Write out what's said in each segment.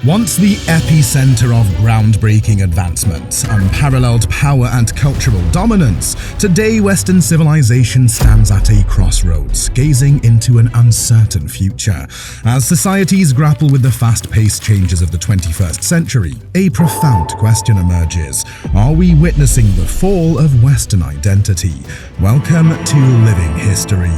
Once the epicenter of groundbreaking advancements, unparalleled power and cultural dominance, today Western civilization stands at a crossroads, gazing into an uncertain future. As societies grapple with the fast-paced changes of the 21st century, a profound question emerges. Are we witnessing the fall of Western identity? Welcome to Living History.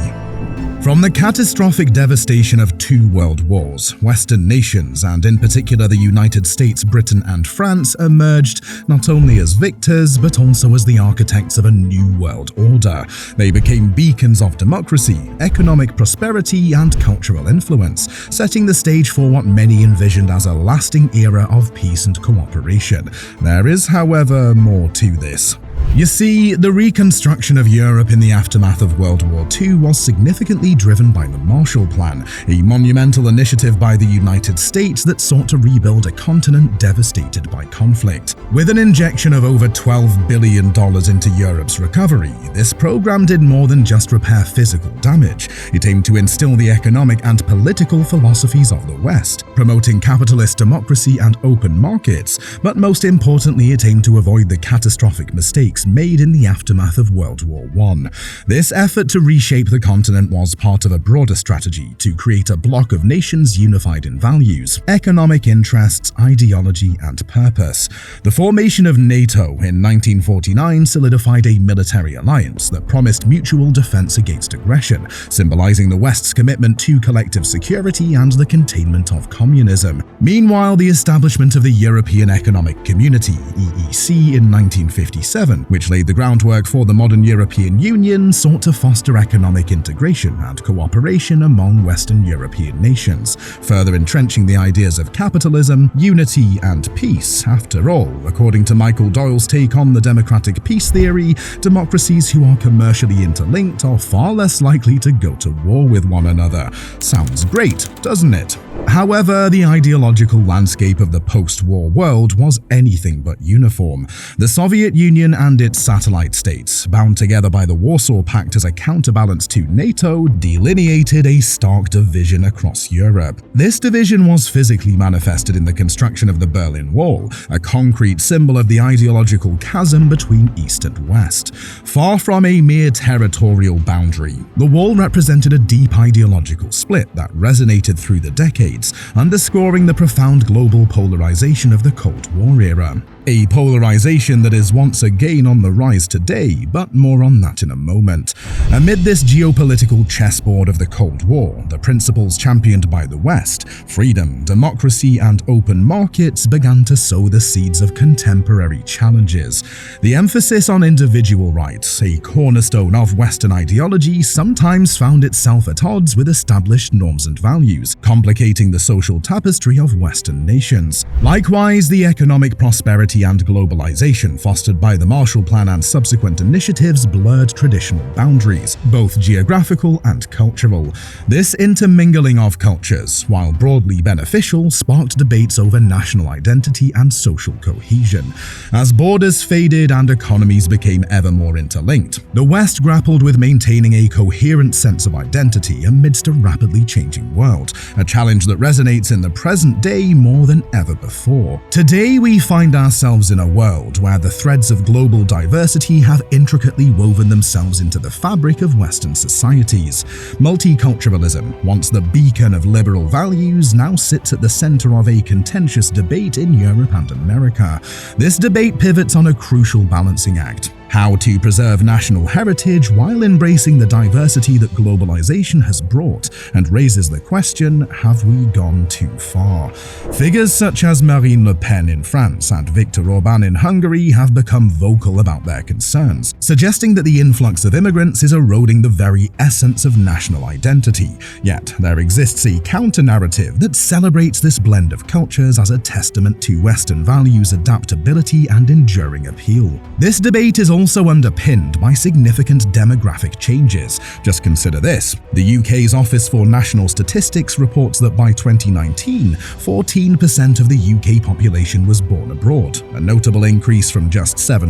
From the catastrophic devastation of two world wars, Western nations, and in particular the United States, Britain and France, emerged not only as victors but also as the architects of a new world order. They became beacons of democracy, economic prosperity and cultural influence, setting the stage for what many envisioned as a lasting era of peace and cooperation. There is, however, more to this. You see, the reconstruction of Europe in the aftermath of World War II was significantly driven by the Marshall Plan, a monumental initiative by the United States that sought to rebuild a continent devastated by conflict. With an injection of over $12 billion into Europe's recovery, this program did more than just repair physical damage. It aimed to instill the economic and political philosophies of the West, promoting capitalist democracy and open markets, but most importantly, it aimed to avoid the catastrophic mistakes made in the aftermath of World War I. This effort to reshape the continent was part of a broader strategy to create a bloc of nations unified in values, economic interests, ideology, and purpose. The formation of NATO in 1949 solidified a military alliance that promised mutual defense against aggression, symbolizing the West's commitment to collective security and the containment of communism. Meanwhile, the establishment of the European Economic Community, EEC, in 1957, which laid the groundwork for the modern European Union, sought to foster economic integration and cooperation among Western European nations, further entrenching the ideas of capitalism, unity, and peace. After all, according to Michael Doyle's take on the democratic peace theory, democracies who are commercially interlinked are far less likely to go to war with one another. Sounds great, doesn't it? However, the ideological landscape of the post-war world was anything but uniform. The Soviet Union and its satellite states, bound together by the Warsaw Pact as a counterbalance to NATO, delineated a stark division across Europe. This division was physically manifested in the construction of the Berlin Wall, a concrete symbol of the ideological chasm between East and West. Far from a mere territorial boundary, the wall represented a deep ideological split that resonated through the decades, underscoring the profound global polarization of the Cold War era. A polarization that is once again on the rise today, but more on that in a moment. Amid this geopolitical chessboard of the Cold War, the principles championed by the West, freedom, democracy, and open markets, began to sow the seeds of contemporary challenges. The emphasis on individual rights, a cornerstone of Western ideology, sometimes found itself at odds with established norms and values, complicating the social tapestry of Western nations. Likewise, the economic prosperity and globalization fostered by the Marshall Plan and subsequent initiatives blurred traditional boundaries, both geographical and cultural. This intermingling of cultures, while broadly beneficial, sparked debates over national identity and social cohesion. As borders faded and economies became ever more interlinked, the West grappled with maintaining a coherent sense of identity amidst a rapidly changing world, a challenge that resonates in the present day more than ever before. Today, we find ourselves in a world where the threads of global diversity have intricately woven themselves into the fabric of Western societies. Multiculturalism, once the beacon of liberal values, now sits at the center of a contentious debate in Europe and America. This debate pivots on a crucial balancing act: how to preserve national heritage while embracing the diversity that globalization has brought, and raises the question, have we gone too far? Figures such as Marine Le Pen in France and Viktor Orban in Hungary have become vocal about their concerns, suggesting that the influx of immigrants is eroding the very essence of national identity. Yet, there exists a counter-narrative that celebrates this blend of cultures as a testament to Western values, adaptability, and enduring appeal. This debate is also underpinned by significant demographic changes. Just consider this. The UK's Office for National Statistics reports that by 2019, 14% of the UK population was born abroad, a notable increase from just 7%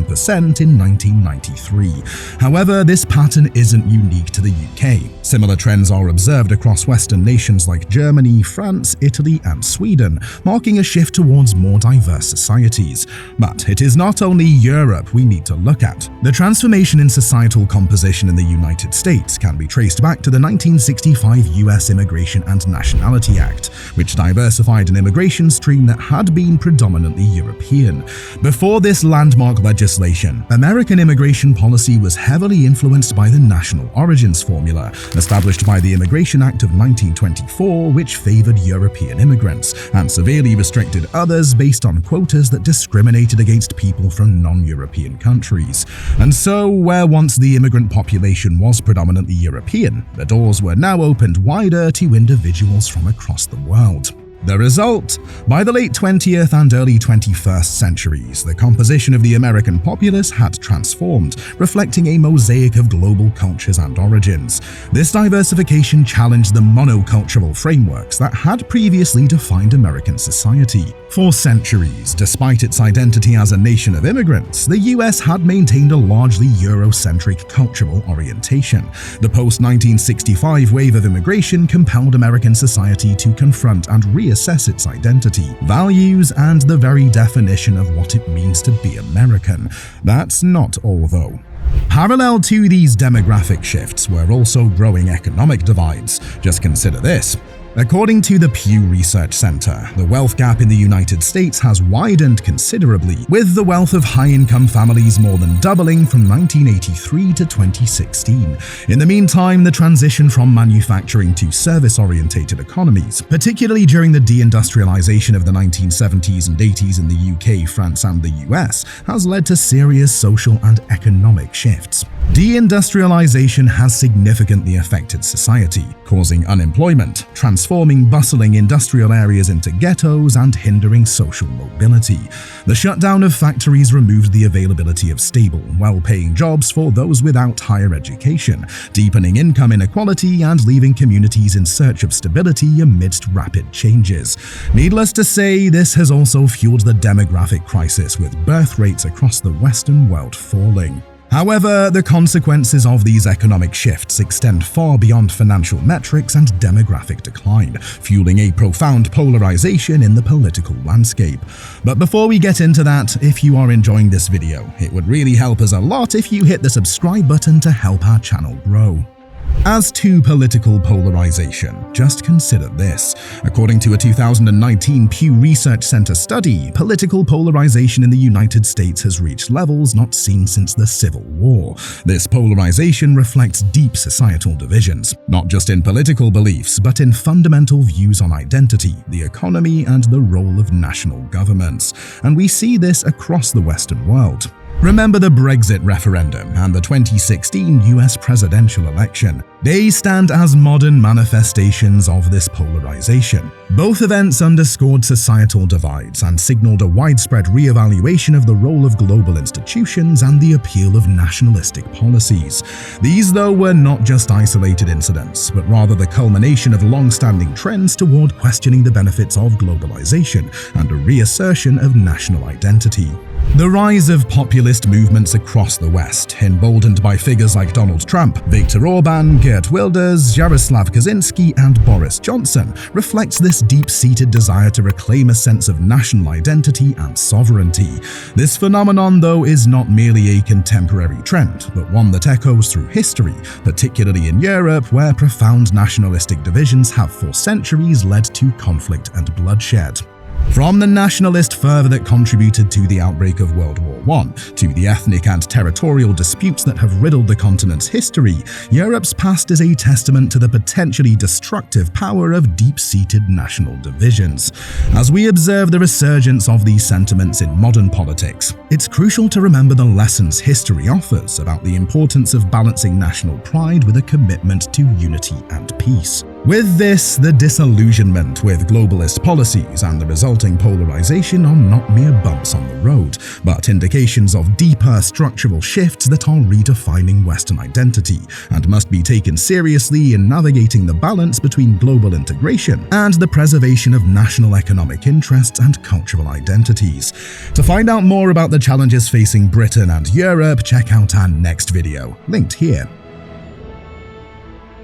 in 1993. However, this pattern isn't unique to the UK. Similar trends are observed across Western nations like Germany, France, Italy, and Sweden, marking a shift towards more diverse societies. But it is not only Europe we need to look at. The transformation in societal composition in the United States can be traced back to the 1965 U.S. Immigration and Nationality Act, which diversified an immigration stream that had been predominantly European. Before this landmark legislation, American immigration policy was heavily influenced by the national origins formula, established by the Immigration Act of 1924, which favored European immigrants and severely restricted others based on quotas that discriminated against people from non-European countries. And so, where once the immigrant population was predominantly European, the doors were now opened wider to individuals from across the world. The result? By the late 20th and early 21st centuries, the composition of the American populace had transformed, reflecting a mosaic of global cultures and origins. This diversification challenged the monocultural frameworks that had previously defined American society. For centuries, despite its identity as a nation of immigrants, the US had maintained a largely Eurocentric cultural orientation. The post-1965 wave of immigration compelled American society to confront and reassess its identity, values, and the very definition of what it means to be American. That's not all, though. Parallel to these demographic shifts were also growing economic divides. Just consider this. According to the Pew Research Center, the wealth gap in the United States has widened considerably, with the wealth of high-income families more than doubling from 1983 to 2016. In the meantime, the transition from manufacturing to service-orientated economies, particularly during the deindustrialization of the 1970s and 80s in the UK, France, and the US, has led to serious social and economic shifts. Deindustrialization has significantly affected society, causing unemployment, transforming bustling industrial areas into ghettos, and hindering social mobility. The shutdown of factories removed the availability of stable, well-paying jobs for those without higher education, deepening income inequality and leaving communities in search of stability amidst rapid changes. Needless to say, this has also fueled the demographic crisis, with birth rates across the Western world falling. However, the consequences of these economic shifts extend far beyond financial metrics and demographic decline, fueling a profound polarization in the political landscape. But before we get into that, if you are enjoying this video, it would really help us a lot if you hit the subscribe button to help our channel grow. As to political polarization, just consider this. According to a 2019 Pew Research Center study, political polarization in the United States has reached levels not seen since the Civil War. This polarization reflects deep societal divisions, not just in political beliefs, but in fundamental views on identity, the economy, and the role of national governments. And we see this across the Western world. Remember the Brexit referendum and the 2016 US presidential election. They stand as modern manifestations of this polarization. Both events underscored societal divides and signaled a widespread re-evaluation of the role of global institutions and the appeal of nationalistic policies. These, though, were not just isolated incidents, but rather the culmination of long-standing trends toward questioning the benefits of globalization and a reassertion of national identity. The rise of populist movements across the West, emboldened by figures like Donald Trump, Viktor Orban, Geert Wilders, Jaroslaw Kaczynski, and Boris Johnson, reflects this deep-seated desire to reclaim a sense of national identity and sovereignty. This phenomenon, though, is not merely a contemporary trend, but one that echoes through history, particularly in Europe, where profound nationalistic divisions have for centuries led to conflict and bloodshed. From the nationalist fervor that contributed to the outbreak of World War I, to the ethnic and territorial disputes that have riddled the continent's history, Europe's past is a testament to the potentially destructive power of deep-seated national divisions. As we observe the resurgence of these sentiments in modern politics, it's crucial to remember the lessons history offers about the importance of balancing national pride with a commitment to unity and peace. With this, the disillusionment with globalist policies and the resulting polarization are not mere bumps on the road, but indications of deeper structural shifts that are redefining Western identity and must be taken seriously in navigating the balance between global integration and the preservation of national economic interests and cultural identities. To find out more about the challenges facing Britain and Europe, check out our next video, linked here.